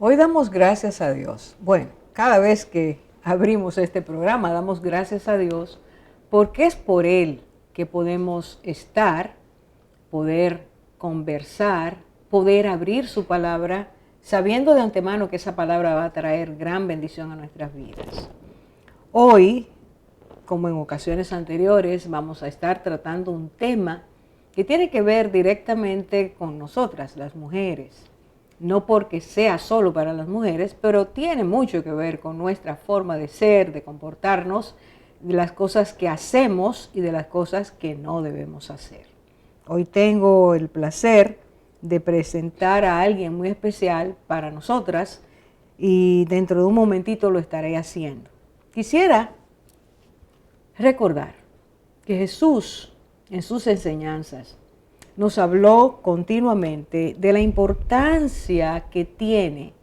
Hoy damos gracias a Dios. Bueno, cada vez que abrimos este programa damos gracias a Dios porque es por Él que podemos estar, poder conversar, poder abrir su palabra, sabiendo de antemano que esa palabra va a traer gran bendición a nuestras vidas. Hoy, como en ocasiones anteriores, vamos a estar tratando un tema que tiene que ver directamente con nosotras, las mujeres. No porque sea solo para las mujeres, pero tiene mucho que ver con nuestra forma de ser, de comportarnos, de las cosas que hacemos y de las cosas que no debemos hacer. Hoy tengo el placer de presentar a alguien muy especial para nosotras y dentro de un momentito lo estaré haciendo. Quisiera recordar que Jesús en sus enseñanzas nos habló continuamente de la importancia que tiene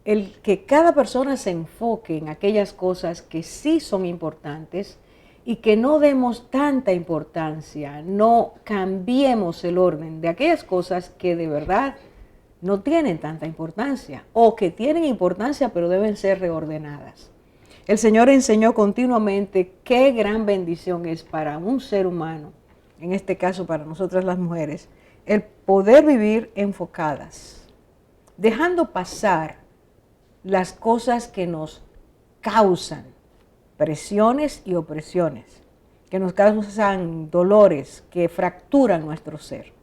el que cada persona se enfoque en aquellas cosas que sí son importantes y que no demos tanta importancia, no cambiemos el orden de aquellas cosas que de verdad no tienen tanta importancia o que tienen importancia pero deben ser reordenadas. El Señor enseñó continuamente qué gran bendición es para un ser humano, en este caso para nosotras las mujeres, el poder vivir enfocadas, dejando pasar las cosas que nos causan presiones y opresiones, que nos causan dolores, que fracturan nuestro ser.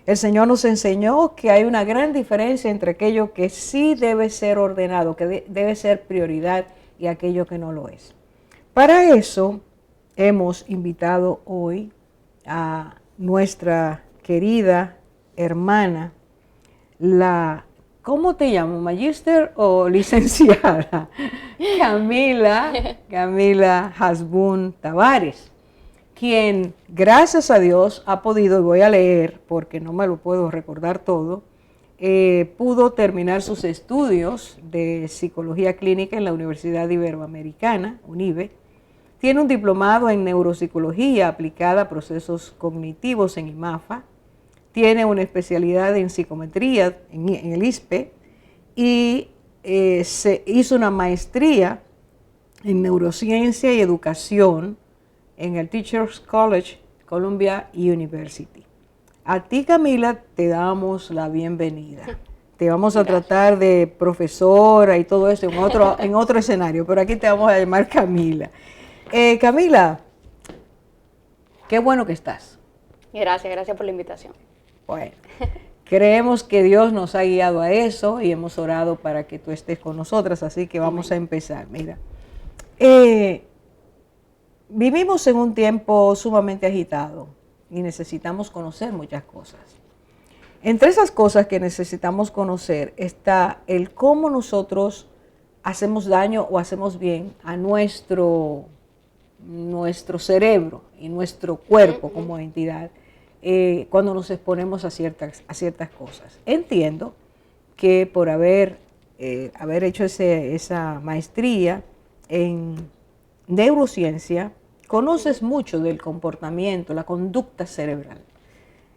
El Señor nos enseñó que hay una gran diferencia entre aquello que sí debe ser ordenado, que debe ser prioridad, y aquello que no lo es. Para eso hemos invitado hoy a nuestra querida hermana, ¿cómo te llamo? ¿Magíster o licenciada? Camila Hasbún Tavares, quien gracias a Dios ha podido, y voy a leer porque no me lo puedo recordar todo, pudo terminar sus estudios de psicología clínica en la Universidad Iberoamericana, UNIBE. Tiene un diplomado en neuropsicología aplicada a procesos cognitivos en IMAFA. Tiene una especialidad en psicometría en el ISPE y se hizo una maestría en neurociencia y educación en el Teachers College, Columbia University. A ti, Camila, te damos la bienvenida. Te vamos a tratar de profesora y todo eso en otro escenario, pero aquí te vamos a llamar Camila. Camila, qué bueno que estás. Gracias por la invitación. Bueno, creemos que Dios nos ha guiado a eso y hemos orado para que tú estés con nosotras, así que vamos a empezar. Mira, vivimos en un tiempo sumamente agitado y necesitamos conocer muchas cosas. Entre esas cosas que necesitamos conocer está el cómo nosotros hacemos daño o hacemos bien a nuestro cerebro y nuestro cuerpo como entidad cuando nos exponemos a ciertas cosas. Entiendo que por haber hecho esa maestría en neurociencia, conoces mucho del comportamiento, la conducta cerebral.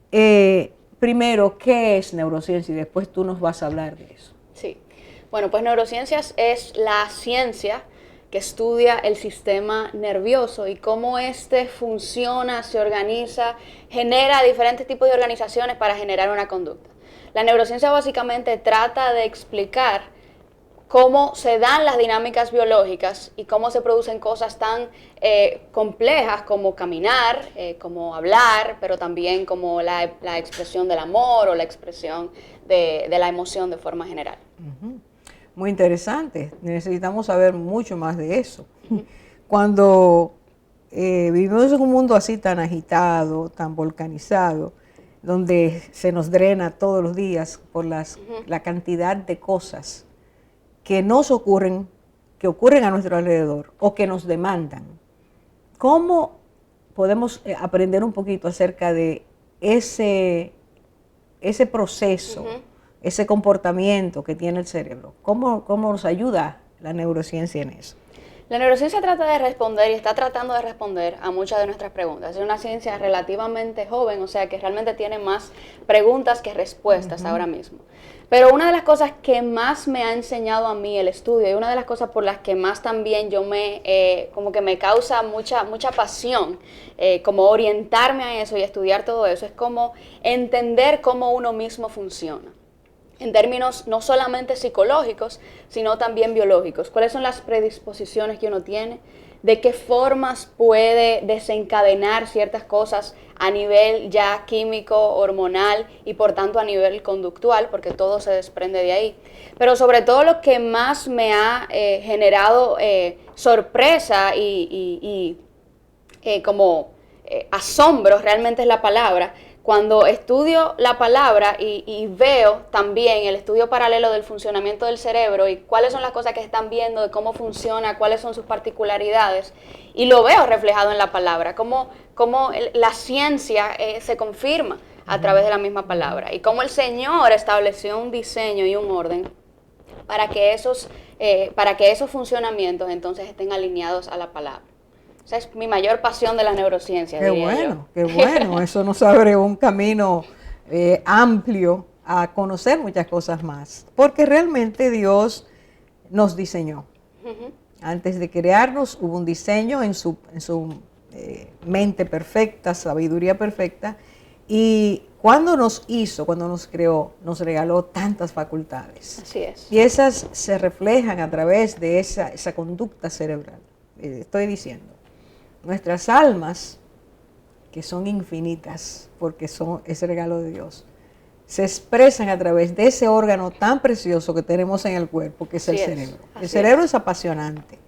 Primero, ¿qué es neurociencia? Y después tú nos vas a hablar de eso. Sí. Bueno, pues neurociencias es la ciencia que estudia el sistema nervioso y cómo éste funciona, se organiza, genera diferentes tipos de organizaciones para generar una conducta. La neurociencia básicamente trata de explicar cómo se dan las dinámicas biológicas y cómo se producen cosas tan complejas como caminar, como hablar, pero también como la expresión del amor o la expresión de la emoción de forma general. Uh-huh. Muy interesante, necesitamos saber mucho más de eso. Cuando vivimos en un mundo así tan agitado, tan volcanizado, donde se nos drena todos los días por la cantidad de cosas que nos ocurren, que ocurren a nuestro alrededor o que nos demandan. ¿Cómo podemos aprender un poquito acerca de ese proceso, ese comportamiento que tiene el cerebro? ¿Cómo nos ayuda la neurociencia en eso? La neurociencia trata de responder y está tratando de responder a muchas de nuestras preguntas. Es una ciencia relativamente joven, o sea que realmente tiene más preguntas que respuestas ahora mismo. Pero una de las cosas que más me ha enseñado a mí el estudio y una de las cosas por las que más también yo como que me causa mucha pasión, como orientarme a eso y estudiar todo eso, es como entender cómo uno mismo funciona. En términos no solamente psicológicos, sino también biológicos. ¿Cuáles son las predisposiciones que uno tiene? ¿De qué formas puede desencadenar ciertas cosas a nivel ya químico, hormonal y por tanto a nivel conductual? Porque todo se desprende de ahí. Pero sobre todo lo que más me ha generado sorpresa y como asombro realmente es la palabra. Cuando estudio la palabra y veo también el estudio paralelo del funcionamiento del cerebro y cuáles son las cosas que están viendo, de cómo funciona, cuáles son sus particularidades, y lo veo reflejado en la palabra, cómo la ciencia se confirma a través de la misma palabra y cómo el Señor estableció un diseño y un orden para que esos funcionamientos entonces estén alineados a la palabra. Esa es mi mayor pasión de la neurociencia. Qué bueno, qué bueno. Eso nos abre un camino amplio a conocer muchas cosas más. Porque realmente Dios nos diseñó. Antes de crearnos hubo un diseño en su mente perfecta, sabiduría perfecta. Y cuando nos hizo, cuando nos creó, nos regaló tantas facultades. Así es. Y esas se reflejan a través de esa conducta cerebral. Estoy diciendo. Nuestras almas, que son infinitas, porque son ese regalo de Dios, se expresan a través de ese órgano tan precioso que tenemos en el cuerpo, que es el cerebro. El cerebro es apasionante.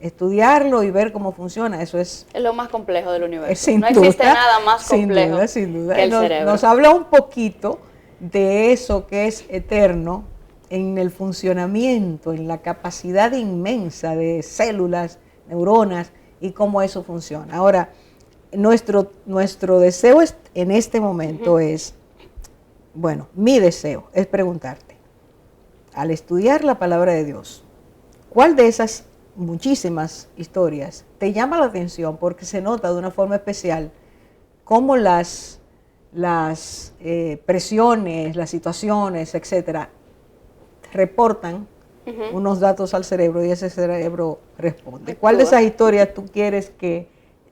Estudiarlo y ver cómo funciona, eso es lo más complejo del universo. Sin no duda, existe nada más complejo sin duda. que el cerebro. Nos habla un poquito de eso que es eterno en el funcionamiento, en la capacidad inmensa de células, neuronas, y cómo eso funciona. Ahora, nuestro deseo en este momento es, bueno, mi deseo es preguntarte, al estudiar la palabra de Dios, ¿cuál de esas muchísimas historias te llama la atención? Porque se nota de una forma especial cómo las presiones, las situaciones, etcétera, reportan unos datos al cerebro y ese cerebro responde. ¿Cuál de esas historias tú quieres que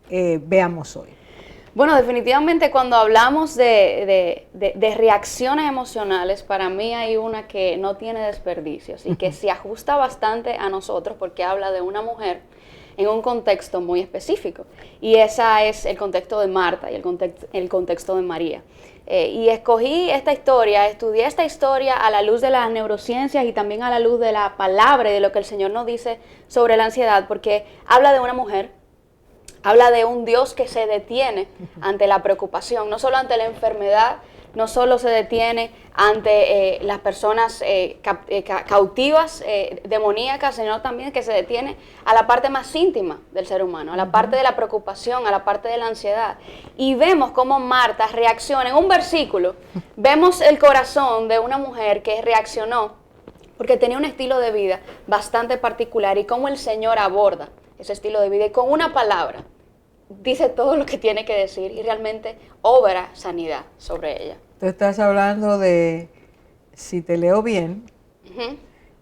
veamos hoy? Bueno, definitivamente cuando hablamos de reacciones emocionales, para mí hay una que no tiene desperdicios y que se ajusta bastante a nosotros porque habla de una mujer en un contexto muy específico. Y ese es el contexto de Marta y el contexto de María. Y escogí esta historia, estudié esta historia a la luz de las neurociencias y también a la luz de la palabra y de lo que el Señor nos dice sobre la ansiedad, porque habla de una mujer, habla de un Dios que se detiene ante la preocupación, no solo ante la enfermedad, no solo se detiene ante las personas cautivas, demoníacas, sino también que se detiene a la parte más íntima del ser humano, a la parte de la preocupación, a la parte de la ansiedad. Y vemos cómo Marta reacciona. En un versículo vemos el corazón de una mujer que reaccionó porque tenía un estilo de vida bastante particular y cómo el Señor aborda ese estilo de vida y con una palabra dice todo lo que tiene que decir y realmente obra sanidad sobre ella. Tú estás hablando de, si te leo bien,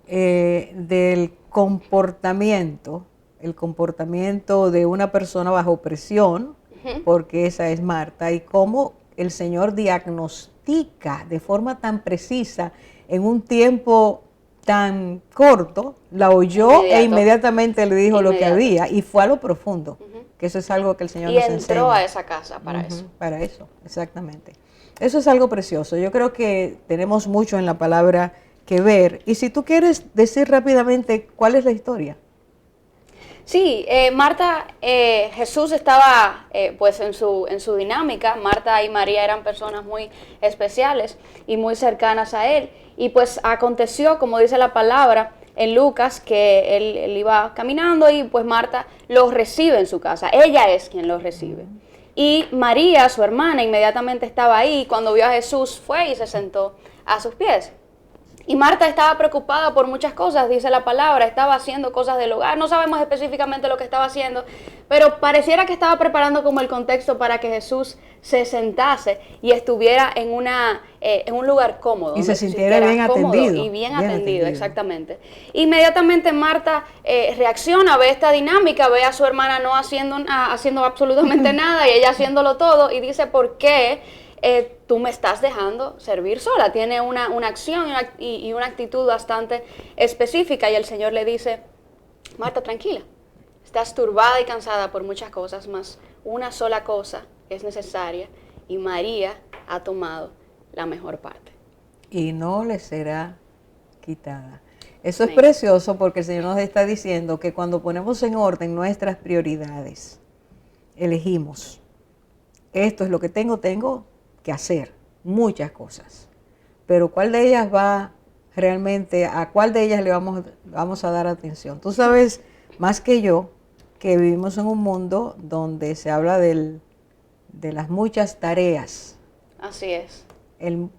del comportamiento, el comportamiento de una persona bajo presión, porque esa es Marta, y cómo el Señor diagnostica de forma tan precisa en un tiempo tan corto, la oyó e inmediatamente le dijo lo que había y fue a lo profundo, que eso es algo que el Señor nos enseña. Y entró a esa casa para eso. Para eso, exactamente. Eso es algo precioso. Yo creo que tenemos mucho en la palabra que ver. Y si tú quieres decir rápidamente cuál es la historia. Sí, Marta, Jesús estaba pues en su dinámica. Marta y María eran personas muy especiales y muy cercanas a él. Y pues aconteció, como dice la palabra en Lucas, que él iba caminando y pues Marta los recibe en su casa. Ella es quien los recibe. Y María, su hermana, inmediatamente estaba ahí. Cuando vio a Jesús fue y se sentó a sus pies. Y Marta estaba preocupada por muchas cosas, dice la palabra, estaba haciendo cosas del hogar, no sabemos específicamente lo que estaba haciendo, pero pareciera que estaba preparando como el contexto para que Jesús se sentase y estuviera en un lugar cómodo. Y se sintiera bien atendido. Y bien atendido, exactamente. Inmediatamente Marta reacciona, ve esta dinámica, ve a su hermana no haciendo absolutamente nada y ella haciéndolo todo y dice, ¿por qué tú me estás dejando servir sola? Tiene una acción y una actitud bastante específica y el Señor le dice, Marta, tranquila, estás turbada y cansada por muchas cosas, más una sola cosa es necesaria y María ha tomado la mejor parte. Y no le será quitada. Eso es precioso porque el Señor nos está diciendo que cuando ponemos en orden nuestras prioridades, elegimos, esto es lo que tengo que hacer, muchas cosas, pero ¿cuál de ellas va realmente, a cuál de ellas le vamos a dar atención? Tú sabes más que yo que vivimos en un mundo donde se habla de las muchas tareas. Así es.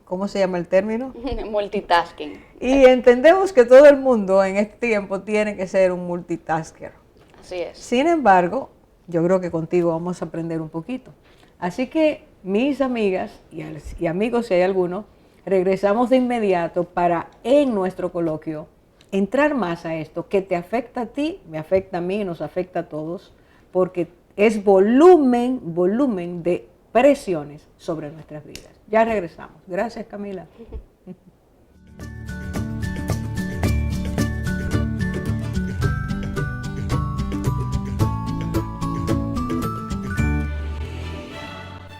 ¿Cómo se llama el término? Multitasking. Y entendemos que todo el mundo en este tiempo tiene que ser un multitasker. Así es. Sin embargo, yo creo que contigo vamos a aprender un poquito. Así que mis amigas y amigos, si hay alguno, regresamos de inmediato para en nuestro coloquio entrar más a esto que te afecta a ti, me afecta a mí, nos afecta a todos, porque es volumen de presiones sobre nuestras vidas. Ya regresamos. Gracias, Camila.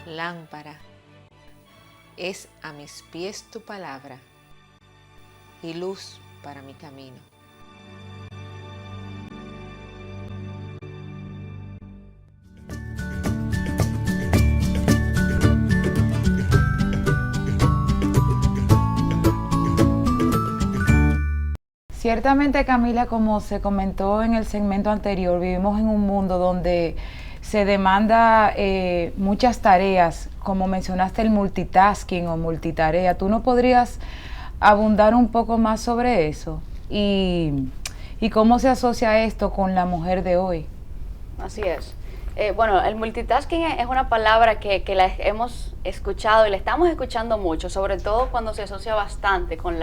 Lámpara es a mis pies tu palabra y luz para mi camino. Ciertamente, Camila, como se comentó en el segmento anterior, vivimos en un mundo donde se demanda muchas tareas, como mencionaste el multitasking o multitarea. ¿Tú no podrías abundar un poco más sobre eso? ¿Y cómo se asocia esto con la mujer de hoy? Así es. Bueno, el multitasking es una palabra que la hemos escuchado y la estamos escuchando mucho, sobre todo cuando se asocia bastante con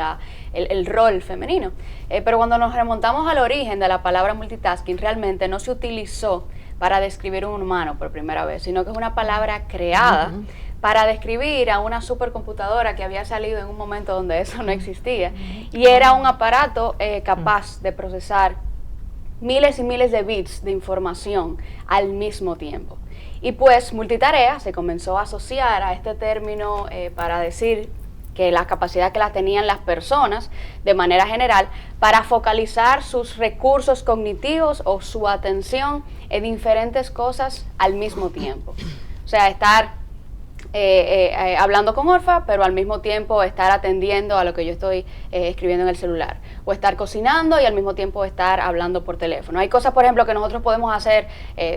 el rol femenino. Pero cuando nos remontamos al origen de la palabra multitasking, realmente no se utilizó para describir un humano por primera vez, sino que es una palabra creada para describir a una supercomputadora que había salido en un momento donde eso no existía. Y era un aparato capaz de procesar miles y miles de bits de información al mismo tiempo. Y pues multitarea se comenzó a asociar a este término para decir que la capacidad que la tenían las personas de manera general para focalizar sus recursos cognitivos o su atención en diferentes cosas al mismo tiempo. O sea, estar hablando con Orfa, pero al mismo tiempo estar atendiendo a lo que yo estoy escribiendo en el celular, o estar cocinando y al mismo tiempo estar hablando por teléfono. Hay cosas, por ejemplo, que nosotros podemos hacer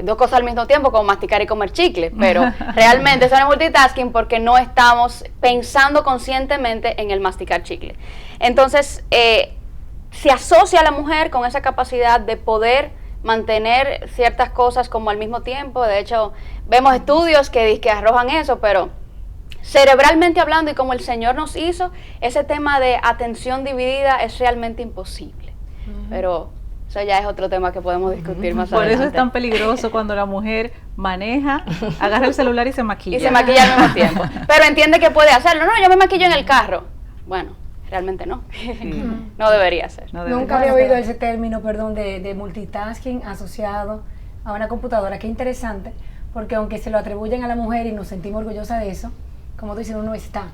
dos cosas al mismo tiempo, como masticar y comer chicle, pero realmente eso no es multitasking porque no estamos pensando conscientemente en el masticar chicle. Entonces, se asocia a la mujer con esa capacidad de poder mantener ciertas cosas como al mismo tiempo. De hecho, vemos estudios que arrojan eso, pero cerebralmente hablando y como el Señor nos hizo, ese tema de atención dividida es realmente imposible. Pero eso ya es otro tema que podemos discutir más adelante. Por eso es tan peligroso cuando la mujer maneja, agarra el celular y se maquilla. Y se maquilla al mismo tiempo. Pero entiende que puede hacerlo. No, yo me maquillo en el carro. Bueno, realmente no. No debería ser. No debería. Nunca había oído ese término, de multitasking asociado a una computadora. Qué interesante, porque aunque se lo atribuyen a la mujer y nos sentimos orgullosas de eso, como tú dices, no está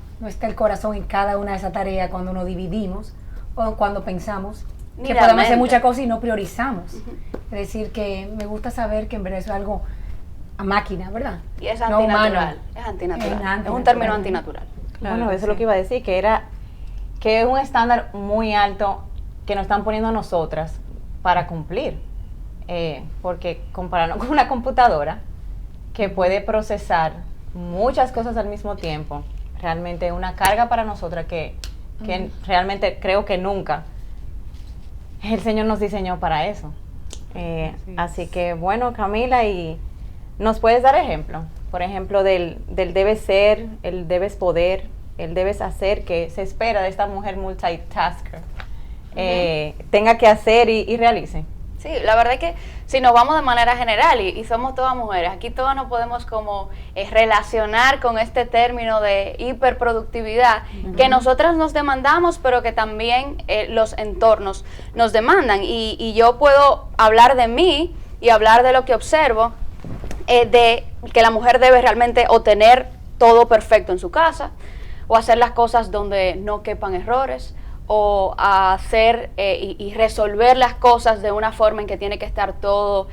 el corazón en cada una de esas tareas cuando nos dividimos o cuando pensamos Ni que la podemos hacer mente. muchas cosas y no priorizamos. Es decir, que me gusta saber que en verdad es algo a máquina, ¿verdad? Y es No antinatural. humano. Es antinatural. Es Es un antinatural. término antinatural. Claro, Bueno, eso sí. es lo que iba a decir, que es un estándar muy alto que nos están poniendo nosotras para cumplir. Porque compararnos con una computadora que puede procesar muchas cosas al mismo tiempo, realmente es una carga para nosotras que realmente creo que nunca el Señor nos diseñó para eso. Así que bueno, Camila, y ¿nos puedes dar ejemplo? Por ejemplo, del debe ser, el debes poder, el debes hacer, que se espera de esta mujer multitasker, tenga que hacer y realice. Sí, la verdad es que si nos vamos de manera general y somos todas mujeres, aquí todas nos podemos como relacionar con este término de hiperproductividad que nosotras nos demandamos, pero que también los entornos nos demandan. Y yo puedo hablar de mí y hablar de lo que observo, de que la mujer debe realmente o tener todo perfecto en su casa, o hacer las cosas donde no quepan errores, o a hacer y resolver las cosas de una forma en que tiene que estar todo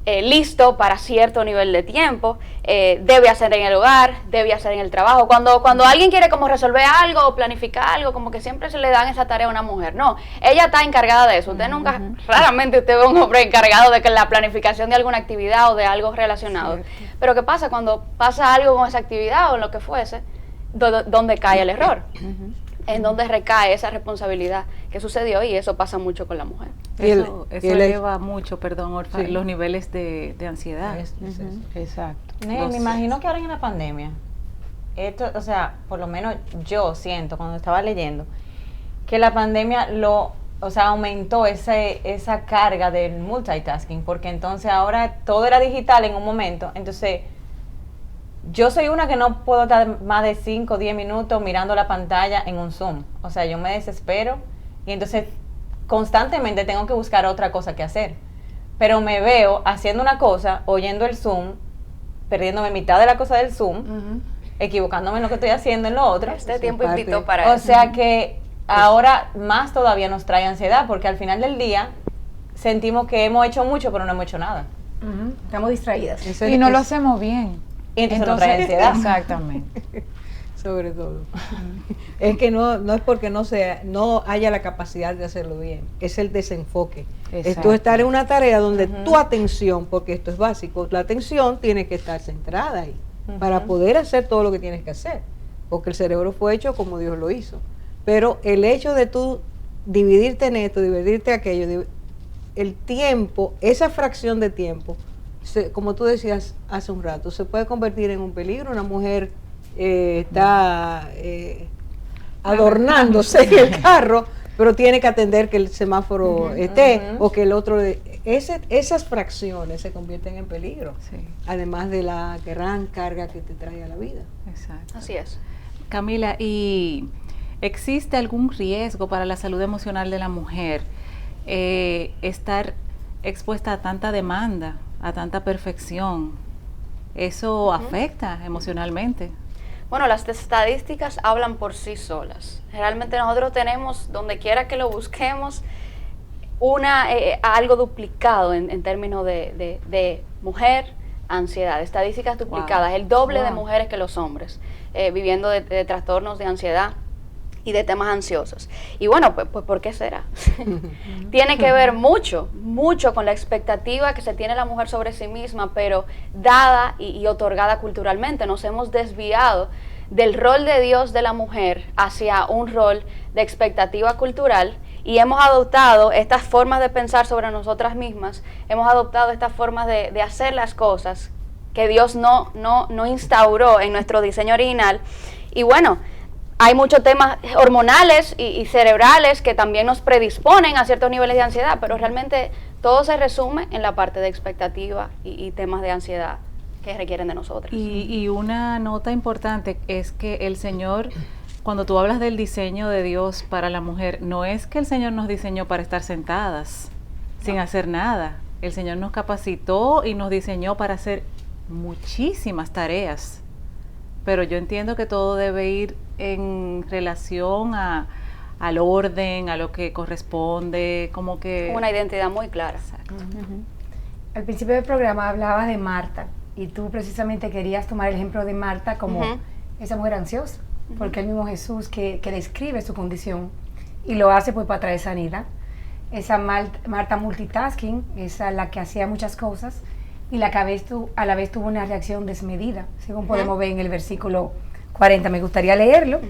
listo para cierto nivel de tiempo. Debe hacer en el hogar, debe hacer en el trabajo. Cuando alguien quiere como resolver algo o planificar algo, como que siempre se le dan esa tarea a una mujer. No, ella está encargada de eso. Usted nunca, raramente usted ve a un hombre encargado de que la planificación de alguna actividad o de algo relacionado. Pero ¿qué pasa cuando pasa algo con esa actividad o lo que fuese? ¿Dónde cae el error? En donde recae esa responsabilidad que sucedió, y eso pasa mucho con la mujer. Eso eleva mucho, perdón, Orfa, los niveles de ansiedad. Exacto. Me imagino que ahora en la pandemia, esto, o sea, por lo menos yo siento cuando estaba leyendo, que la pandemia aumentó esa carga del multitasking, porque entonces ahora todo era digital en un momento, entonces yo soy una que no puedo estar más de 5 o 10 minutos mirando la pantalla en un Zoom. O sea, yo me desespero y entonces constantemente tengo que buscar otra cosa que hacer. Pero me veo haciendo una cosa, oyendo el Zoom, perdiéndome mitad de la cosa del Zoom, equivocándome en lo que estoy haciendo en lo otro. Este tiempo invitó para O eso. sea que ahora más todavía nos trae ansiedad, porque al final del día sentimos que hemos hecho mucho, pero no hemos hecho nada. Estamos distraídas. Y no lo hacemos bien. Y entonces nos trae ansiedad. Exactamente. Sobre todo. Es que no es porque no haya la capacidad de hacerlo bien, es el desenfoque. Es Exacto. tú estar en una tarea donde tu atención, porque esto es básico, la atención tiene que estar centrada ahí para poder hacer todo lo que tienes que hacer, porque el cerebro fue hecho como Dios lo hizo. Pero el hecho de tú dividirte en esto, dividirte en aquello, el tiempo, esa fracción de tiempo, como tú decías hace un rato, se puede convertir en un peligro. Una mujer está adornándose en el carro, pero tiene que atender que el semáforo esté, o que el otro... esas fracciones se convierten en peligro, además de la gran carga que te trae a la vida. Exacto. Así es. Camila, ¿y existe algún riesgo para la salud emocional de la mujer estar expuesta a tanta demanda, a tanta perfección? ¿Eso afecta emocionalmente? Bueno, las estadísticas hablan por sí solas. Realmente nosotros tenemos, donde quiera que lo busquemos, algo duplicado en términos de mujer, ansiedad, estadísticas duplicadas, el doble de mujeres que los hombres, viviendo de trastornos de ansiedad y de temas ansiosos. Y bueno, pues ¿por qué será? Tiene que ver mucho con la expectativa que se tiene la mujer sobre sí misma, pero dada y otorgada culturalmente. Nos hemos desviado del rol de Dios de la mujer hacia un rol de expectativa cultural, y hemos adoptado estas formas de pensar sobre nosotras mismas, hemos adoptado estas formas de hacer las cosas que Dios no instauró en nuestro diseño original. Y bueno, hay muchos temas hormonales y cerebrales que también nos predisponen a ciertos niveles de ansiedad, pero realmente todo se resume en la parte de expectativa y temas de ansiedad que requieren de nosotros. Y una nota importante es que el Señor, cuando tú hablas del diseño de Dios para la mujer, no es que el Señor nos diseñó para estar sentadas sin hacer nada. El Señor nos capacitó y nos diseñó para hacer muchísimas tareas. Pero yo entiendo que todo debe ir en relación a al orden, a lo que corresponde, como que... Una identidad muy clara. Exacto. Al principio del programa hablabas de Marta y tú precisamente querías tomar el ejemplo de Marta como esa mujer ansiosa, porque el mismo Jesús que describe su condición y lo hace pues para traer sanidad. Esa Marta multitasking, esa la que hacía muchas cosas y la que a la vez tuvo una reacción desmedida, según podemos ver en el versículo 40. Me gustaría leerlo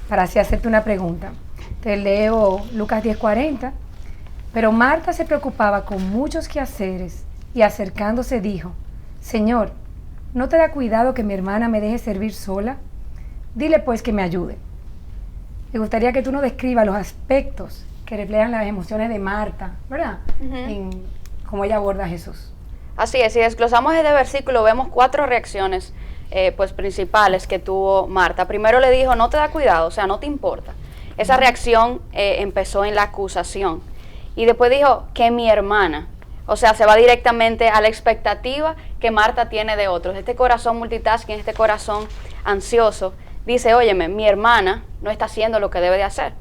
para así hacerte una pregunta. Te leo Lucas 10:40. Pero Marta se preocupaba con muchos quehaceres y acercándose dijo: Señor, ¿no te da cuidado que mi hermana me deje servir sola? Dile pues que me ayude. Me gustaría que tú nos describas los aspectos que reflejan las emociones de Marta, ¿verdad? En cómo ella aborda a Jesús. Así es, si desglosamos este versículo vemos 4 reacciones pues principales que tuvo Marta. Primero le dijo, no te da cuidado, o sea, no te importa. Esa reacción empezó en la acusación. Y después dijo, que mi hermana. O sea, se va directamente a la expectativa que Marta tiene de otros. Este corazón multitasking, este corazón ansioso, dice, óyeme, mi hermana no está haciendo lo que debe de hacer.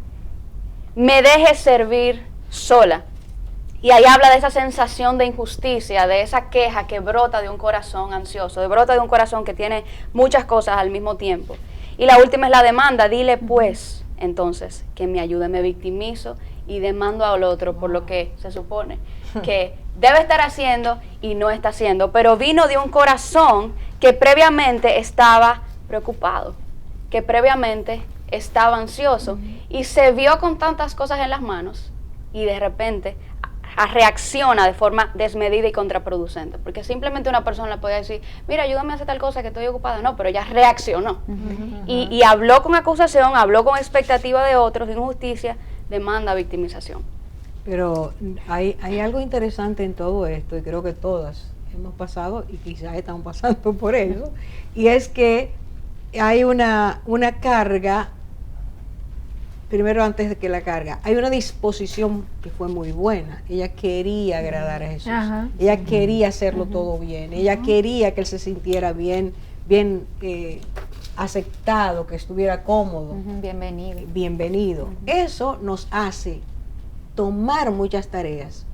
Me deje servir sola. Y ahí habla de esa sensación de injusticia, de esa queja que brota de un corazón ansioso, brota de un corazón que tiene muchas cosas al mismo tiempo. Y la última es la demanda, dile pues, entonces, que me ayude, me victimizo y demando al otro por lo que se supone que debe estar haciendo y no está haciendo. Pero vino de un corazón que previamente estaba preocupado, que previamente estaba ansioso y se vio con tantas cosas en las manos y de repente reacciona de forma desmedida y contraproducente, porque simplemente una persona le podía decir, mira, ayúdame a hacer tal cosa que estoy ocupada, no, pero ella reaccionó y habló con acusación, habló con expectativa de otros, injusticia, demanda, victimización. Pero hay algo interesante en todo esto, y creo que todas hemos pasado y quizás estamos pasando por eso, y es que hay una carga. Primero, antes de que la carga, hay una disposición que fue muy buena. Ella quería agradar a Jesús. Ella quería hacerlo todo bien. Ella quería que él se sintiera bien aceptado, que estuviera cómodo. Bienvenido. Eso nos hace tomar muchas tareas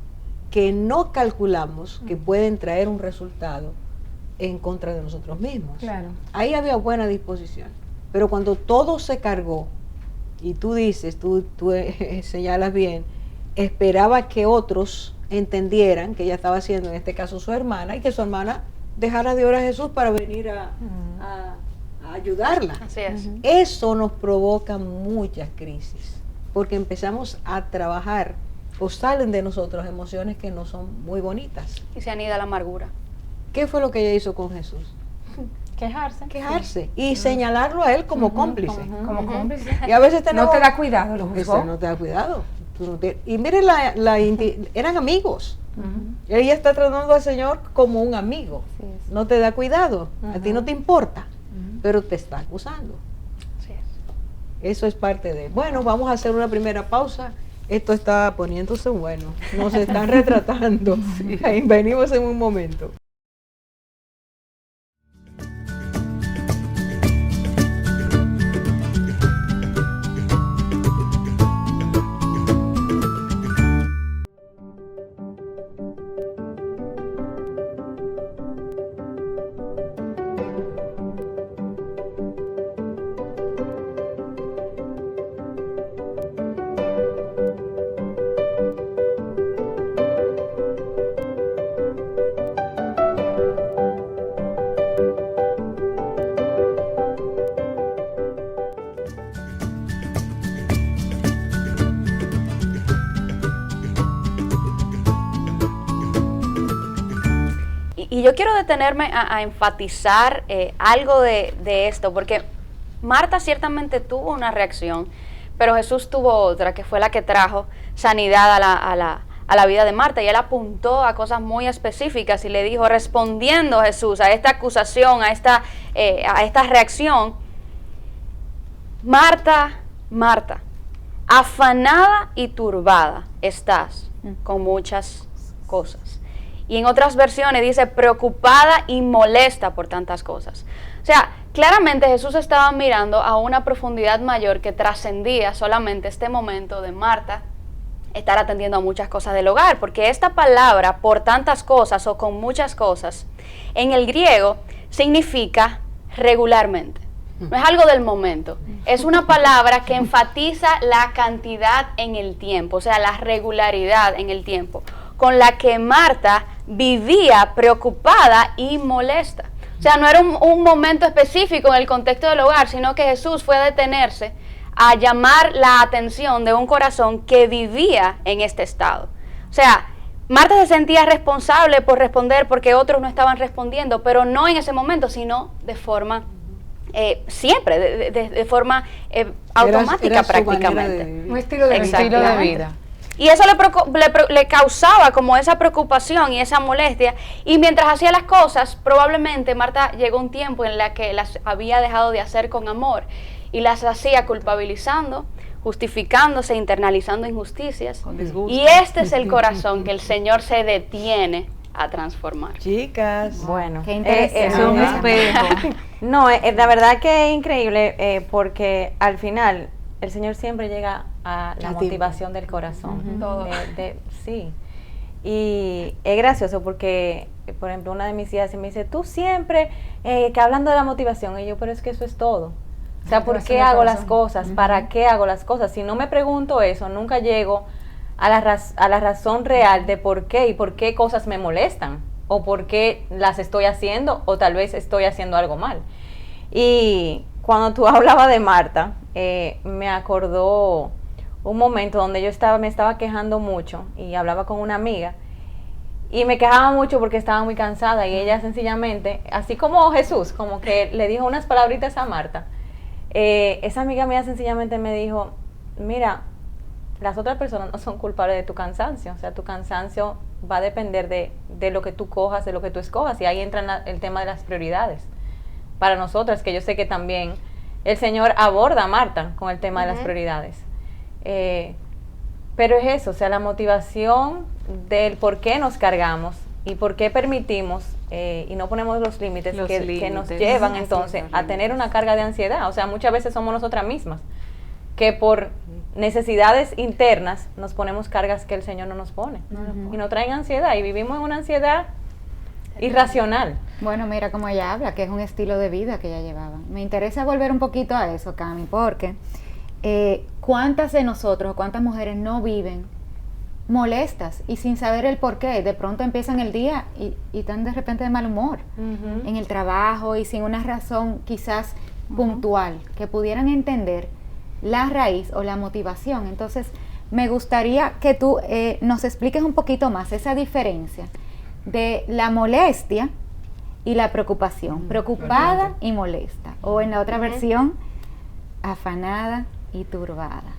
que no calculamos que pueden traer un resultado en contra de nosotros mismos. Claro. Ahí había buena disposición. Pero cuando todo se cargó, y tú dices, tú señalas bien, esperaba que otros entendieran que ella estaba haciendo, en este caso su hermana, y que su hermana dejara de orar a Jesús para venir a ayudarla. Así es. Eso nos provoca muchas crisis, porque empezamos a trabajar o salen de nosotros emociones que no son muy bonitas. Y se anida la amargura. ¿Qué fue lo que ella hizo con Jesús? Quejarse y señalarlo a él como cómplice. Como cómplice. Y a veces No te da cuidado, lo Ese juzgó. no te da cuidado. Y mire, eran amigos. Ella está tratando al Señor como un amigo. No te da cuidado, a ti no te importa, pero te está acusando. Así es. Eso es parte de... Bueno, vamos a hacer una primera pausa. Esto está poniéndose bueno. Nos están retratando. Ahí venimos en un momento. Y yo quiero detenerme a enfatizar algo de esto, porque Marta ciertamente tuvo una reacción, pero Jesús tuvo otra, que fue la que trajo sanidad a la vida de Marta, y él apuntó a cosas muy específicas y le dijo, respondiendo Jesús a esta acusación, a esta reacción, Marta, Marta, afanada y turbada estás con muchas cosas. Y en otras versiones dice preocupada y molesta por tantas cosas. O sea, claramente Jesús estaba mirando a una profundidad mayor que trascendía solamente este momento de Marta estar atendiendo a muchas cosas del hogar, porque esta palabra, por tantas cosas o con muchas cosas, en el griego significa regularmente. No es algo del momento, es una palabra que enfatiza la cantidad en el tiempo, o sea, la regularidad en el tiempo, con la que Marta vivía preocupada y molesta. O sea, no era un momento específico en el contexto del hogar, sino que Jesús fue a detenerse a llamar la atención de un corazón que vivía en este estado. O sea, Marta se sentía responsable por responder porque otros no estaban respondiendo, pero no en ese momento, sino de forma siempre, de forma automática era su prácticamente. manera de vivir. Un estilo de vida. Estilo de vida. Y eso le causaba como esa preocupación y esa molestia. Y mientras hacía las cosas, probablemente Marta llegó un tiempo en la que las había dejado de hacer con amor y las hacía culpabilizando, justificándose, internalizando injusticias. Con disgusto. Y este es el corazón que el Señor se detiene a transformar. Chicas. Bueno, Qué interesante. Es un espejo. No, la verdad que es increíble porque al final el Señor siempre llega a la motivación del corazón. Todo. Sí. Y es gracioso porque, por ejemplo, una de mis hijas me dice, tú siempre que hablando de la motivación, y yo, pero es que eso es todo. O sea, ¿por qué hago las cosas? ¿Para qué hago las cosas? Si no me pregunto eso, nunca llego a la razón real de por qué y por qué cosas me molestan, o por qué las estoy haciendo, o tal vez estoy haciendo algo mal. Y cuando tú hablabas de Marta, me acordó un momento donde me estaba quejando mucho y hablaba con una amiga y me quejaba mucho porque estaba muy cansada y ella sencillamente, así como Jesús, como que le dijo unas palabritas a Marta, esa amiga mía sencillamente me dijo, mira, las otras personas no son culpables de tu cansancio, o sea, tu cansancio va a depender de lo que tú cojas, de lo que tú escojas, y ahí entra el tema de las prioridades. Para nosotras, que yo sé que también el Señor aborda a Marta con el tema de las prioridades. Pero es eso, o sea, la motivación del por qué nos cargamos y por qué permitimos y no ponemos los límites que nos llevan entonces a tener una carga de ansiedad. O sea, muchas veces somos nosotras mismas que por necesidades internas nos ponemos cargas que el Señor no nos pone y nos traen ansiedad y vivimos en una ansiedad irracional. Bueno, mira cómo ella habla, que es un estilo de vida que ella llevaba. Me interesa volver un poquito a eso, Cami, porque ¿cuántas de nosotros, cuántas mujeres no viven molestas y sin saber el por qué? De pronto empiezan el día y están de repente de mal humor en el trabajo y sin una razón quizás puntual, que pudieran entender la raíz o la motivación. Entonces, me gustaría que tú nos expliques un poquito más esa diferencia de la molestia y la preocupación, preocupada y molesta, o en la otra versión, afanada y turbada.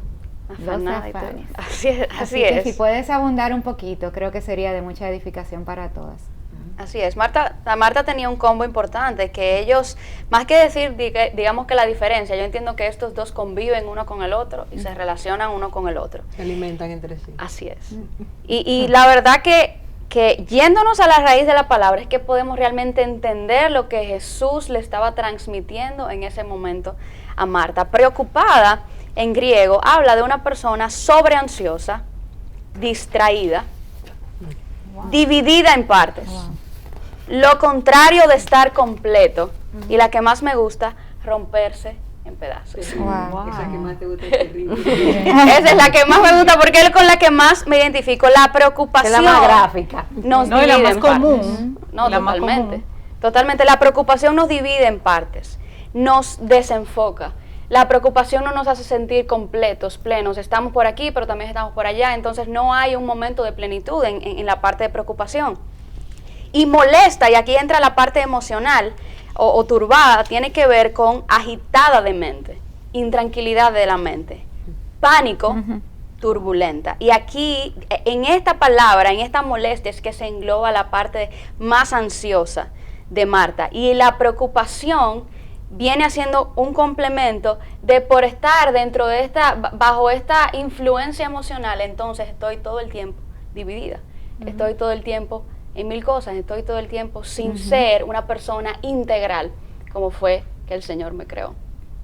Afanada y turbada. Así que es. si puedes abundar un poquito, creo que sería de mucha edificación para todas. Así es, Marta tenía un combo importante, que ellos, más que decir, digamos que la diferencia, yo entiendo que estos dos conviven uno con el otro y se relacionan uno con el otro. Se alimentan entre sí. Así es. Y la verdad que yéndonos a la raíz de la palabra es que podemos realmente entender lo que Jesús le estaba transmitiendo en ese momento a Marta. Preocupada, en griego, habla de una persona sobreansiosa, distraída, dividida en partes. Lo contrario de estar completo, y la que más me gusta, romperse en pedazos. Esa que más te gusta es terrible. Esa es la que más me gusta porque es con la que más me identifico. La preocupación. Es la más gráfica. Nos No, y divide la más en partes. común. No, La más totalmente. común. Totalmente. La preocupación nos divide en partes. Nos desenfoca. La preocupación no nos hace sentir completos, plenos. Estamos por aquí, pero también estamos por allá. Entonces no hay un momento de plenitud en la parte de preocupación. Y molesta, y aquí entra la parte emocional o turbada, tiene que ver con agitada de mente, intranquilidad de la mente, pánico, turbulenta. Y aquí, en esta palabra, en esta molestia, es que se engloba la parte más ansiosa de Marta. Y la preocupación viene haciendo un complemento de por estar dentro de bajo esta influencia emocional, entonces estoy todo el tiempo dividida, estoy todo el tiempo en mil cosas, estoy todo el tiempo sin ser una persona integral, como fue que el Señor me creó.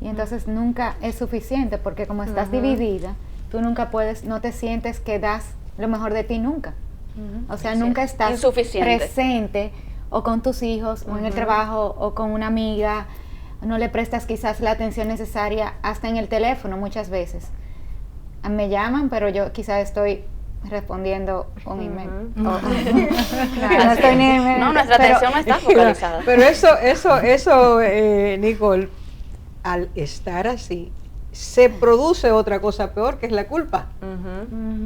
Y entonces nunca es suficiente, porque como estás dividida, tú nunca puedes, no te sientes que das lo mejor de ti nunca. O sea, nunca estás insuficiente, presente o con tus hijos, o en el trabajo, o con una amiga. No le prestas quizás la atención necesaria hasta en el teléfono muchas veces. Me llaman, pero yo quizás estoy respondiendo un email. No estoy ni no, nuestra atención no está focalizada. Pero eso, Nicole, al estar así, se produce otra cosa peor, que es la culpa.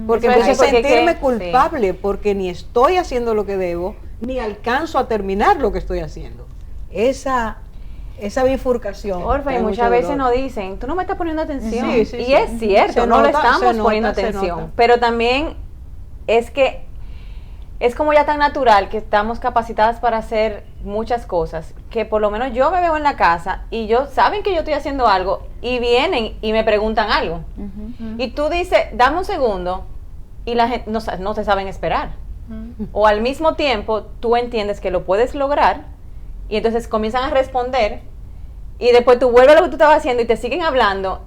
Porque empiezo a sentirme culpable, porque ni estoy haciendo lo que debo, ni alcanzo a terminar lo que estoy haciendo. Esa bifurcación. Orfa, y muchas veces nos dicen, tú no me estás poniendo atención. Sí, sí, y sí. es cierto, no le estamos poniendo atención. Pero también es que es como ya tan natural que estamos capacitadas para hacer muchas cosas, que por lo menos yo me veo en la casa y saben que yo estoy haciendo algo y vienen y me preguntan algo. Y tú dices, dame un segundo, y la gente no te saben esperar. O al mismo tiempo tú entiendes que lo puedes lograr y entonces comienzan a responder y después tú vuelves a lo que tú estabas haciendo y te siguen hablando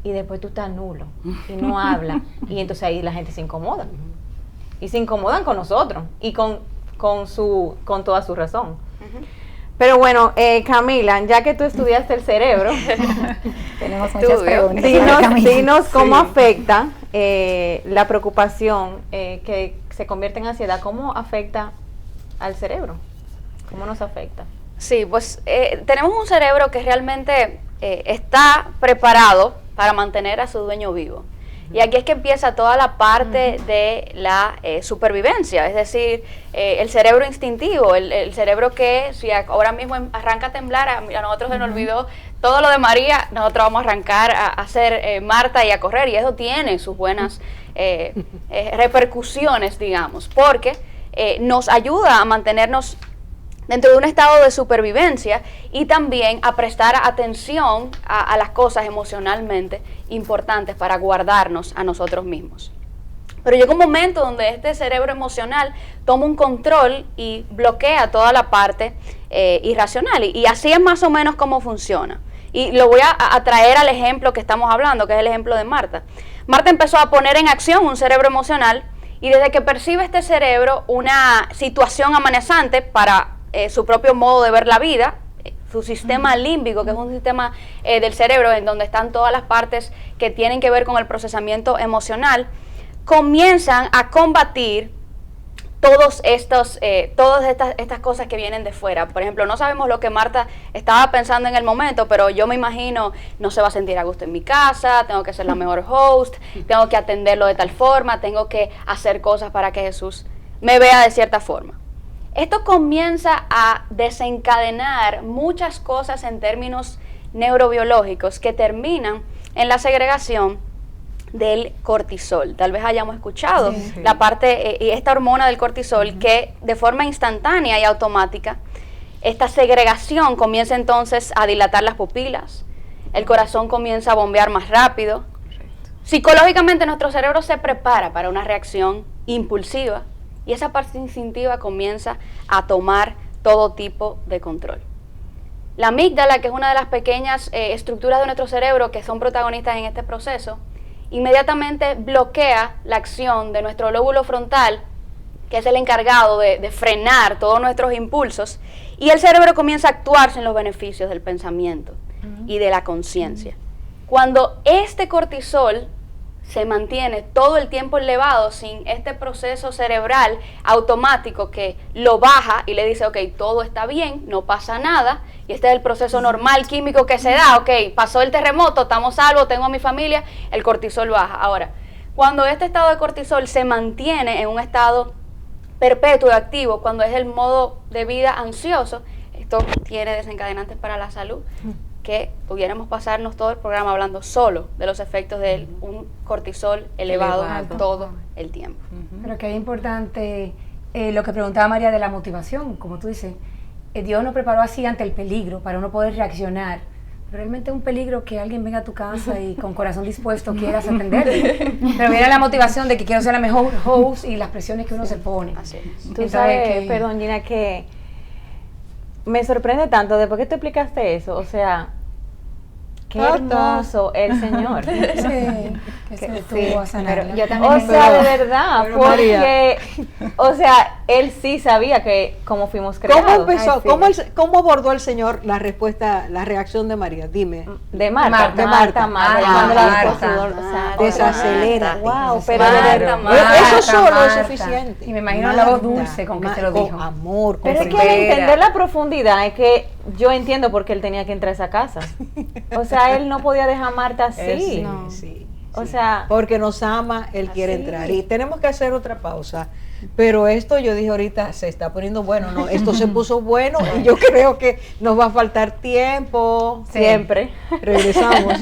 y después tú estás nulo y no hablas y entonces ahí la gente se incomoda y se incomodan con nosotros y con toda su razón. Pero bueno, Camila, ya que tú estudiaste el cerebro, tenemos muchas preguntas. Dinos cómo afecta la preocupación que se convierte en ansiedad, cómo afecta al cerebro, cómo nos afecta. Sí, pues tenemos un cerebro que realmente está preparado para mantener a su dueño vivo. Y aquí es que empieza toda la parte de la supervivencia, es decir, el cerebro instintivo, el cerebro que si ahora mismo arranca a temblar, a nosotros se nos olvidó todo lo de María, nosotros vamos a arrancar a hacer Marta y a correr, y eso tiene sus buenas repercusiones, digamos, porque nos ayuda a mantenernos dentro de un estado de supervivencia y también a prestar atención a las cosas emocionalmente importantes para guardarnos a nosotros mismos. Pero llega un momento donde este cerebro emocional toma un control y bloquea toda la parte irracional. Y así es más o menos cómo funciona. Y lo voy a traer al ejemplo que estamos hablando, que es el ejemplo de Marta. Marta empezó a poner en acción un cerebro emocional y desde que percibe este cerebro una situación amenazante para su propio modo de ver la vida, su sistema límbico, que es un sistema del cerebro en donde están todas las partes que tienen que ver con el procesamiento emocional, comienzan a combatir todas estas cosas que vienen de fuera. Por ejemplo, no sabemos lo que Marta estaba pensando en el momento, pero yo me imagino, no se va a sentir a gusto en mi casa, tengo que ser la mejor host, tengo que atenderlo de tal forma, tengo que hacer cosas para que Jesús me vea de cierta forma. Esto comienza a desencadenar muchas cosas en términos neurobiológicos que terminan en la segregación del cortisol. Tal vez hayamos escuchado la parte, esta hormona del cortisol, que de forma instantánea y automática, esta segregación comienza entonces a dilatar las pupilas, el corazón comienza a bombear más rápido. Psicológicamente nuestro cerebro se prepara para una reacción impulsiva y esa parte instintiva comienza a tomar todo tipo de control. La amígdala, que es una de las pequeñas estructuras de nuestro cerebro que son protagonistas en este proceso, inmediatamente bloquea la acción de nuestro lóbulo frontal, que es el encargado de frenar todos nuestros impulsos, y el cerebro comienza a actuarse en los beneficios del pensamiento y de la conciencia. Cuando este cortisol se mantiene todo el tiempo elevado sin este proceso cerebral automático que lo baja y le dice, ok, todo está bien, no pasa nada, y este es el proceso normal químico que se da, ok, pasó el terremoto, estamos salvos, tengo a mi familia, el cortisol baja. Ahora, cuando este estado de cortisol se mantiene en un estado perpetuo y activo, cuando es el modo de vida ansioso, esto tiene desencadenantes para la salud, que pudiéramos pasarnos todo el programa hablando solo de los efectos de un cortisol elevado todo el tiempo. Pero que es importante lo que preguntaba María de la motivación, como tú dices, Dios nos preparó así ante el peligro para uno poder reaccionar. Pero realmente es un peligro que alguien venga a tu casa y con corazón dispuesto quieras atenderle. Pero viene la motivación de que quiero ser la mejor host y las presiones que uno se pone. Así es. Tú sabes, perdón Gina, que me sorprende tanto después que tú explicaste eso, o sea, qué hermoso el Señor. Sí, que se detuvo a sanarla. pero yo también O sea, de verdad, pero María. porque, o sea, él sí sabía que cómo fuimos creados. ¿Cómo empezó? Ay, sí. ¿Cómo abordó el Señor la respuesta, la reacción de María? Dime. De Marta, De Marta. cuando la Marta. esposa, o sea, Desacelera. Wow, pero Eso solo es Marta. suficiente. Y me imagino la voz dulce con que se lo dijo. Con amor, con Pero es que primera. al entender la profundidad es que yo entiendo por qué él tenía que entrar a esa casa. O sea, él no podía dejar a Marta así. Sí, No. sí, O sí. sea, porque nos ama, Él quiere así. entrar. Y tenemos que hacer otra pausa. Pero esto yo dije ahorita, se está poniendo bueno, ¿no? Esto se puso bueno y yo creo que nos va a faltar tiempo. siempre. Regresamos.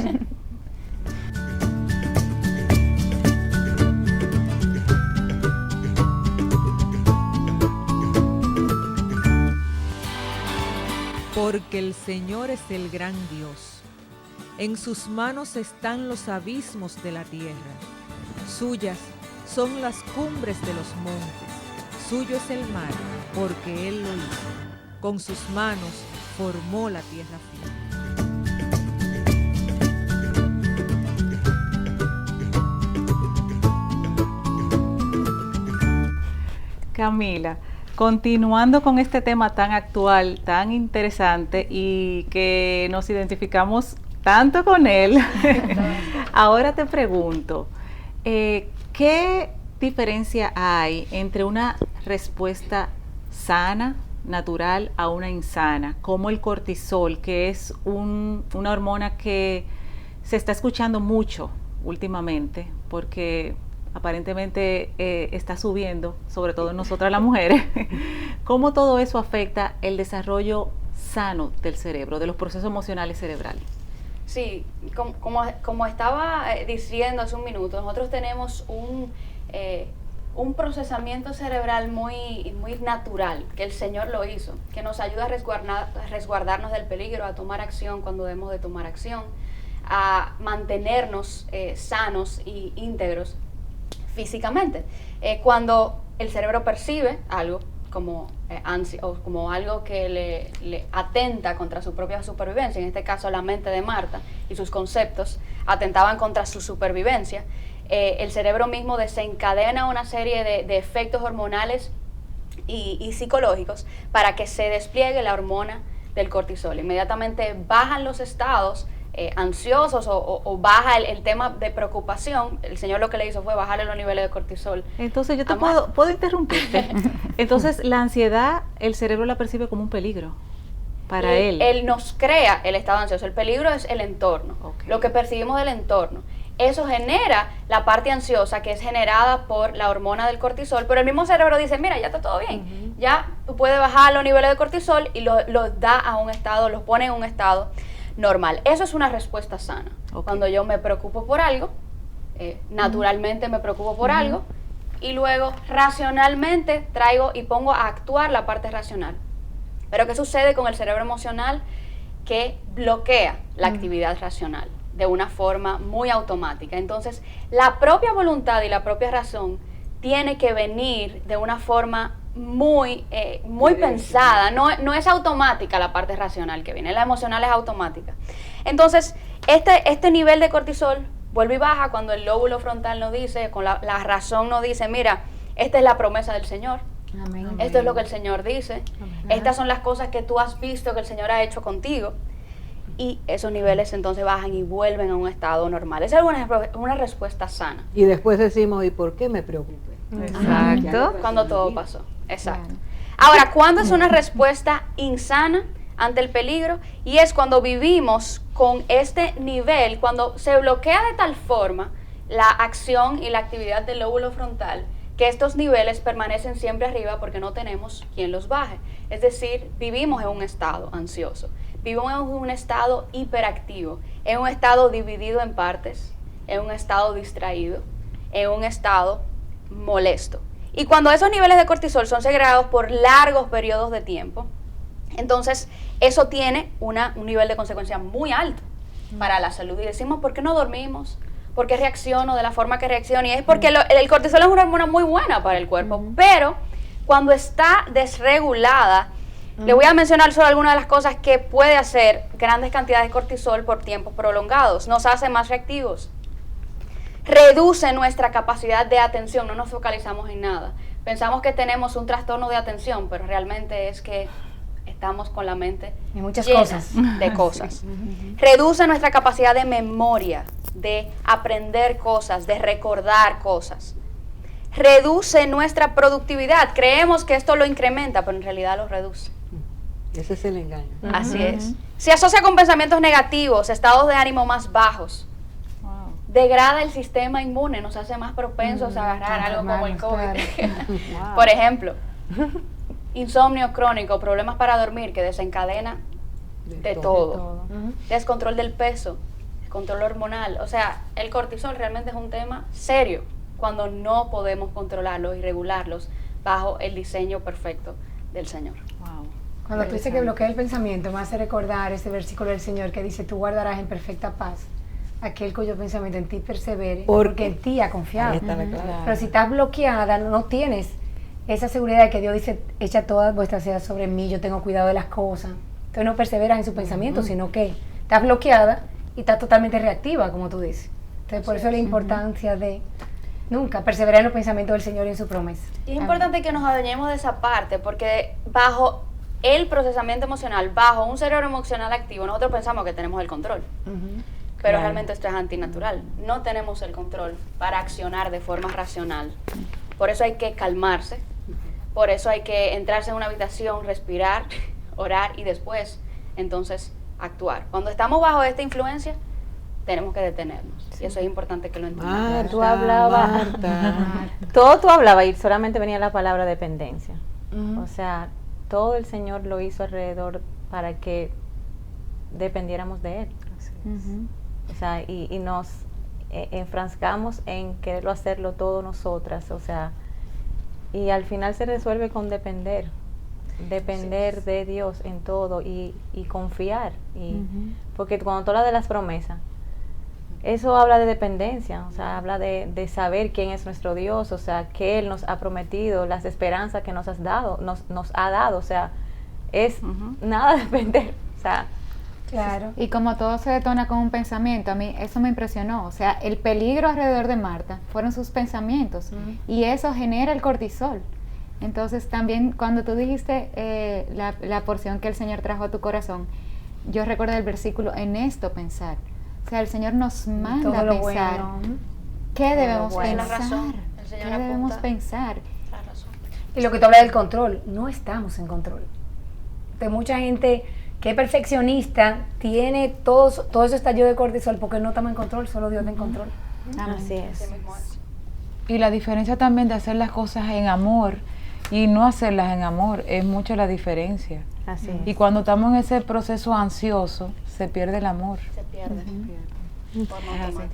Porque el Señor es el gran Dios. En sus manos están los abismos de la tierra. Suyas son las cumbres de los montes. Suyo es el mar, porque Él lo hizo. Con sus manos formó la tierra firme. Camila, continuando con este tema tan actual, tan interesante y que nos identificamos tanto con él, ahora te pregunto, ¿qué diferencia hay entre una respuesta sana, natural, a una insana, como el cortisol, que es una hormona que se está escuchando mucho últimamente, porque aparentemente está subiendo, sobre todo en nosotras las mujeres? ¿Cómo todo eso afecta el desarrollo sano del cerebro, de los procesos emocionales cerebrales? Sí, como estaba diciendo hace un minuto, nosotros tenemos un procesamiento cerebral muy natural, que el Señor lo hizo, que nos ayuda a resguardarnos del peligro, a tomar acción cuando debemos de tomar acción, a mantenernos sanos y íntegros físicamente. Cuando el cerebro percibe algo como ansia o como algo que le atenta contra su propia supervivencia, en este caso la mente de Marta y sus conceptos atentaban contra su supervivencia, el cerebro mismo desencadena una serie de efectos hormonales y psicológicos para que se despliegue la hormona del cortisol. Inmediatamente bajan los estados ansiosos o baja el tema de preocupación. El Señor lo que le hizo fue bajarle los niveles de cortisol. Entonces yo te puedo interrumpirte. Entonces la ansiedad, el cerebro la percibe como un peligro para él. Él nos crea el estado ansioso. El peligro es el entorno, Okay. lo que percibimos del entorno. Eso genera la parte ansiosa que es generada por la hormona del cortisol, pero el mismo cerebro dice, mira, ya está todo bien, ya tú puedes bajar los niveles de cortisol y los da a un estado, los pone en un estado normal. Eso es una respuesta sana. Okay. Cuando yo me preocupo por algo, naturalmente me preocupo por algo, y luego racionalmente traigo y pongo a actuar la parte racional. Pero ¿qué sucede con el cerebro emocional? Que bloquea la actividad racional de una forma muy automática. Entonces, la propia voluntad y la propia razón tiene que venir de una forma muy pensada. No es automática la parte racional que viene, la emocional es automática. Entonces, este nivel de cortisol vuelve y baja cuando el lóbulo frontal nos dice, con la razón nos dice, mira, esta es la promesa del Señor. Amén. Esto es lo que el Señor dice. Estas son las cosas que tú has visto que el Señor ha hecho contigo. Y esos niveles entonces bajan y vuelven a un estado normal. Esa es una respuesta sana. Y después decimos, ¿y por qué me preocupé? Exacto. Cuando todo pasó. Exacto. Claro. Ahora, ¿cuándo es una respuesta insana ante el peligro? Y es cuando vivimos con este nivel, cuando se bloquea de tal forma la acción y la actividad del lóbulo frontal, que estos niveles permanecen siempre arriba porque no tenemos quien los baje. Es decir, vivimos en un estado ansioso, vivimos en un estado hiperactivo, en un estado dividido en partes, en un estado distraído, en un estado molesto. Y cuando esos niveles de cortisol son segregados por largos periodos de tiempo, entonces eso tiene un nivel de consecuencia muy alto para la salud. Y decimos, ¿por qué no dormimos? ¿Por qué reacciono de la forma que reacciono? Y es porque el cortisol es una hormona muy buena para el cuerpo, pero cuando está desregulada, Le voy a mencionar solo algunas de las cosas que puede hacer grandes cantidades de cortisol por tiempos prolongados. Nos hace más reactivos. Reduce nuestra capacidad de atención, no nos focalizamos en nada. Pensamos que tenemos un trastorno de atención, pero realmente es que estamos con la mente y muchas llena cosas. de cosas. Reduce nuestra capacidad de memoria, de aprender cosas, de recordar cosas. Reduce nuestra productividad. Creemos que esto lo incrementa, pero en realidad lo reduce. Ese es el engaño. Así es. Se asocia con pensamientos negativos, estados de ánimo más bajos. Degrada el sistema inmune, nos hace más propensos a agarrar algo como el COVID. Por ejemplo, insomnio crónico, problemas para dormir que desencadena de todo. Descontrol del peso, descontrol hormonal. O sea, el cortisol realmente es un tema serio cuando no podemos controlarlos y regularlos bajo el diseño perfecto del Señor. Cuando tú dices que bloquea el pensamiento, me hace recordar ese versículo del Señor que dice, tú guardarás en perfecta paz aquel cuyo pensamiento en ti persevere, porque en ti ha confiado. Pero si estás bloqueada, no tienes esa seguridad de que Dios dice, echa todas vuestras ansiedades sobre mí, yo tengo cuidado de las cosas. Entonces no perseveras en su pensamiento, sino que estás bloqueada y estás totalmente reactiva, como tú dices. Entonces por eso la importancia de nunca perseverar en los pensamientos del Señor y en su promesa. Y es importante que nos adueñemos de esa parte, porque bajo el procesamiento emocional, bajo un cerebro emocional activo, nosotros pensamos que tenemos el control. Pero realmente esto es antinatural. No tenemos el control para accionar de forma racional. Por eso hay que calmarse, por eso hay que entrarse en una habitación, respirar, orar y después, entonces, actuar. Cuando estamos bajo esta influencia, tenemos que detenernos. Y eso es importante que lo entendamos. Tú hablabas, todo tú hablabas y solamente venía la palabra dependencia. O sea, todo el Señor lo hizo alrededor para que dependiéramos de Él. O sea, y nos enfrascamos en quererlo hacerlo todo nosotras, o sea, y al final se resuelve con depender de Dios en todo y confiar, porque cuando tú hablas de las promesas, eso habla de dependencia, o sea, habla de saber quién es nuestro Dios, o sea, que Él nos ha prometido, las esperanzas que nos ha dado, o sea, es nada depender, o sea. Claro. Y como todo se detona con un pensamiento, a mí eso me impresionó. O sea, el peligro alrededor de Marta fueron sus pensamientos y eso genera el cortisol. Entonces también cuando tú dijiste la porción que el Señor trajo a tu corazón, yo recuerdo el versículo, en esto pensar. O sea, el Señor nos manda a pensar qué debemos pensar, qué debemos pensar. Y lo que tú hablas del control, no estamos en control. De mucha gente que es perfeccionista, tiene todo ese estallido de cortisol porque no estamos en control, solo Dios está en control. Así es. Y la diferencia también de hacer las cosas en amor y no hacerlas en amor es mucho la diferencia. Así es. Y cuando estamos en ese proceso ansioso, se pierde el amor. Se pierde.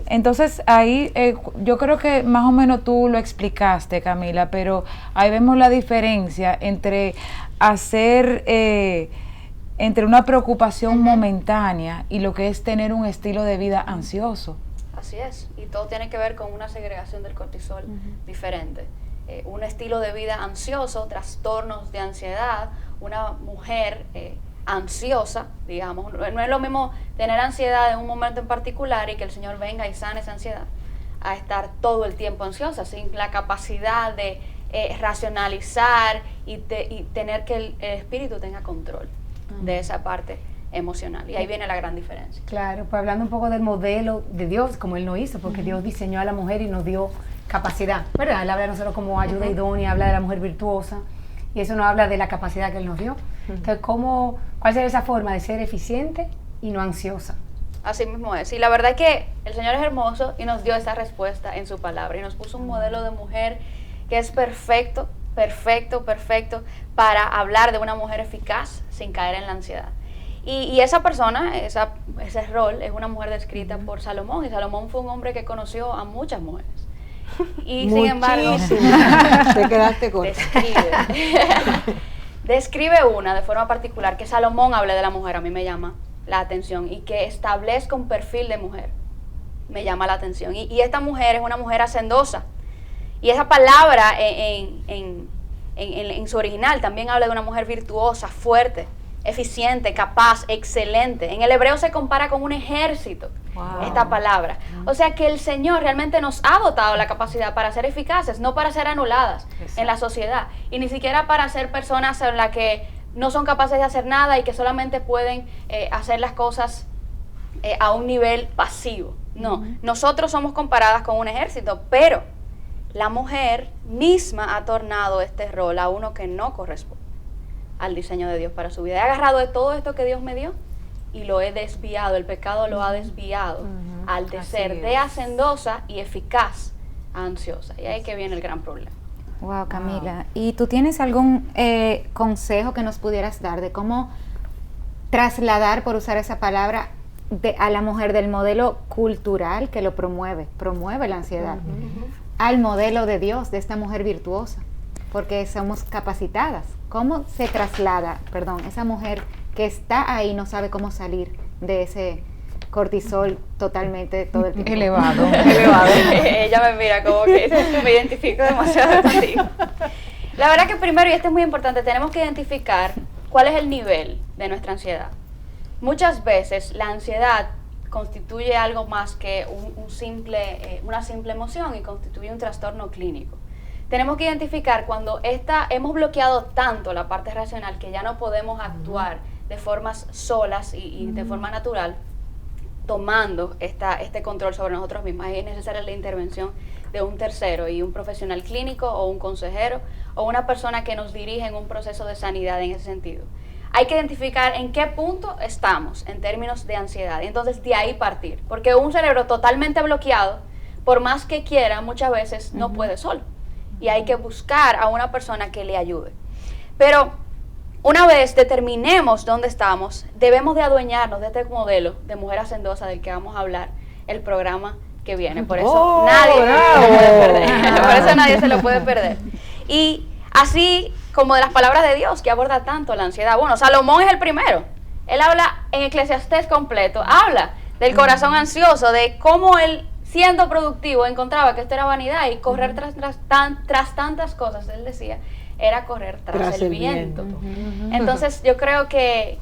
Entonces ahí yo creo que más o menos tú lo explicaste, Camila, pero ahí vemos la diferencia entre hacer entre una preocupación momentánea y lo que es tener un estilo de vida ansioso. Así es, y todo tiene que ver con una segregación del cortisol diferente. Un estilo de vida ansioso, trastornos de ansiedad, una mujer ansiosa, digamos, no es lo mismo tener ansiedad en un momento en particular y que el Señor venga y sane esa ansiedad, a estar todo el tiempo ansiosa, sin la capacidad de racionalizar y tener que el espíritu tenga control de esa parte emocional. Y ahí viene la gran diferencia. Claro, pues hablando un poco del modelo de Dios, como Él lo hizo, porque Dios diseñó a la mujer y nos dio capacidad, ¿verdad? Él habla de nosotros como ayuda idónea, habla de la mujer virtuosa, y eso nos habla de la capacidad que Él nos dio. Entonces, ¿cuál sería esa forma de ser eficiente y no ansiosa? Así mismo es. Y la verdad es que el Señor es hermoso y nos dio esa respuesta en su palabra. Y nos puso un modelo de mujer que es perfecto para hablar de una mujer eficaz sin caer en la ansiedad. Y esa persona, ese rol, es una mujer descrita por Salomón. Y Salomón fue un hombre que conoció a muchas mujeres. Y sin embargo, te quedaste corta. Describe una de forma particular, que Salomón hable de la mujer, a mí me llama la atención, y que establezca un perfil de mujer, me llama la atención. Y esta mujer es una mujer hacendosa. Y esa palabra en en su original también habla de una mujer virtuosa, fuerte, eficiente, capaz, excelente. En el hebreo se compara con un ejército, esta palabra. O sea que el Señor realmente nos ha dotado la capacidad para ser eficaces, no para ser anuladas en la sociedad, y ni siquiera para ser personas en las que no son capaces de hacer nada y que solamente pueden hacer las cosas a un nivel pasivo. No, nosotros somos comparadas con un ejército, pero la mujer misma ha tornado este rol a uno que no corresponde al diseño de Dios para su vida. He agarrado de todo esto que Dios me dio y lo he desviado, el pecado lo ha desviado al de ser de hacendosa y eficaz a ansiosa. Y ahí que viene el gran problema. Wow, Camila. ¿Y tú tienes algún consejo que nos pudieras dar de cómo trasladar, por usar esa palabra, a la mujer del modelo cultural que lo promueve la ansiedad, al modelo de Dios, de esta mujer virtuosa? Porque somos capacitadas. ¿Cómo se traslada, esa mujer que está ahí no sabe cómo salir de ese cortisol totalmente todo el tiempo? Elevado. Ella me mira como que me identifico demasiado contigo. La verdad que primero, y esto es muy importante, tenemos que identificar cuál es el nivel de nuestra ansiedad. Muchas veces la ansiedad constituye algo más que una simple emoción y constituye un trastorno clínico. Tenemos que identificar cuando hemos bloqueado tanto la parte racional que ya no podemos actuar de formas solas y de forma natural, tomando este control sobre nosotros mismos. Ahí es necesaria la intervención de un tercero, y un profesional clínico o un consejero o una persona que nos dirige en un proceso de sanidad en ese sentido. Hay que identificar en qué punto estamos en términos de ansiedad y entonces de ahí partir, porque un cerebro totalmente bloqueado, por más que quiera, muchas veces no puede solo, y hay que buscar a una persona que le ayude. Pero una vez determinemos dónde estamos, debemos de adueñarnos de este modelo de mujer hacendosa del que vamos a hablar el programa que viene. Por eso nadie se lo puede perder. Por eso nadie se lo puede perder. Y así como de las palabras de Dios que aborda tanto la ansiedad. Bueno, Salomón es el primero. Él habla en Eclesiastés completo, habla del corazón ansioso, de cómo él, siendo productivo, encontraba que esto era vanidad y correr tras tantas cosas, él decía, era correr tras el viento. Entonces yo creo que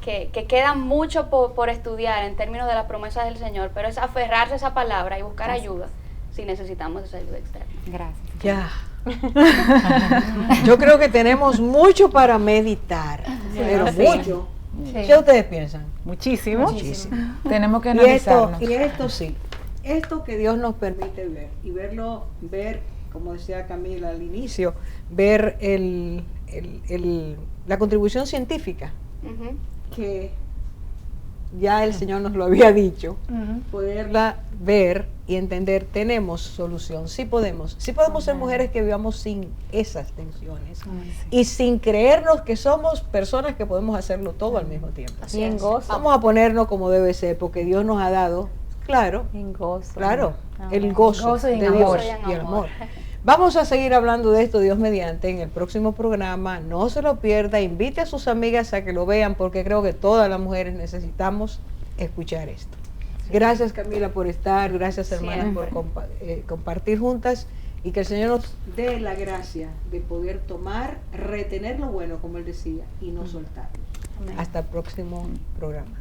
queda mucho por estudiar en términos de las promesas del Señor, pero es aferrarse a esa palabra y buscar ayuda si necesitamos esa ayuda externa. Gracias. Ya. Yo creo que tenemos mucho para meditar, pero mucho. ¿Qué ustedes piensan? Muchísimo. Tenemos que analizarnos. Y esto sí, esto que Dios nos permite ver y ver, como decía Camila al inicio, ver la contribución científica que ya el Señor nos lo había dicho, poderla ver y entender, tenemos solución, sí podemos ser mujeres que vivamos sin esas tensiones y sin creernos que somos personas que podemos hacerlo todo al mismo tiempo. Así en gozo. Vamos a ponernos como debe ser, porque Dios nos ha dado, claro, En gozo. claro, el gozo Gozo y de en Dios amor. y el amor. Vamos a seguir hablando de esto, Dios mediante, en el próximo programa. No se lo pierda, invite a sus amigas a que lo vean, porque creo que todas las mujeres necesitamos escuchar esto. Gracias, Camila, por estar, gracias, hermanas, por compartir juntas, y que el Señor nos dé la gracia de poder retener lo bueno, como él decía, y no soltarlo. Hasta el próximo programa.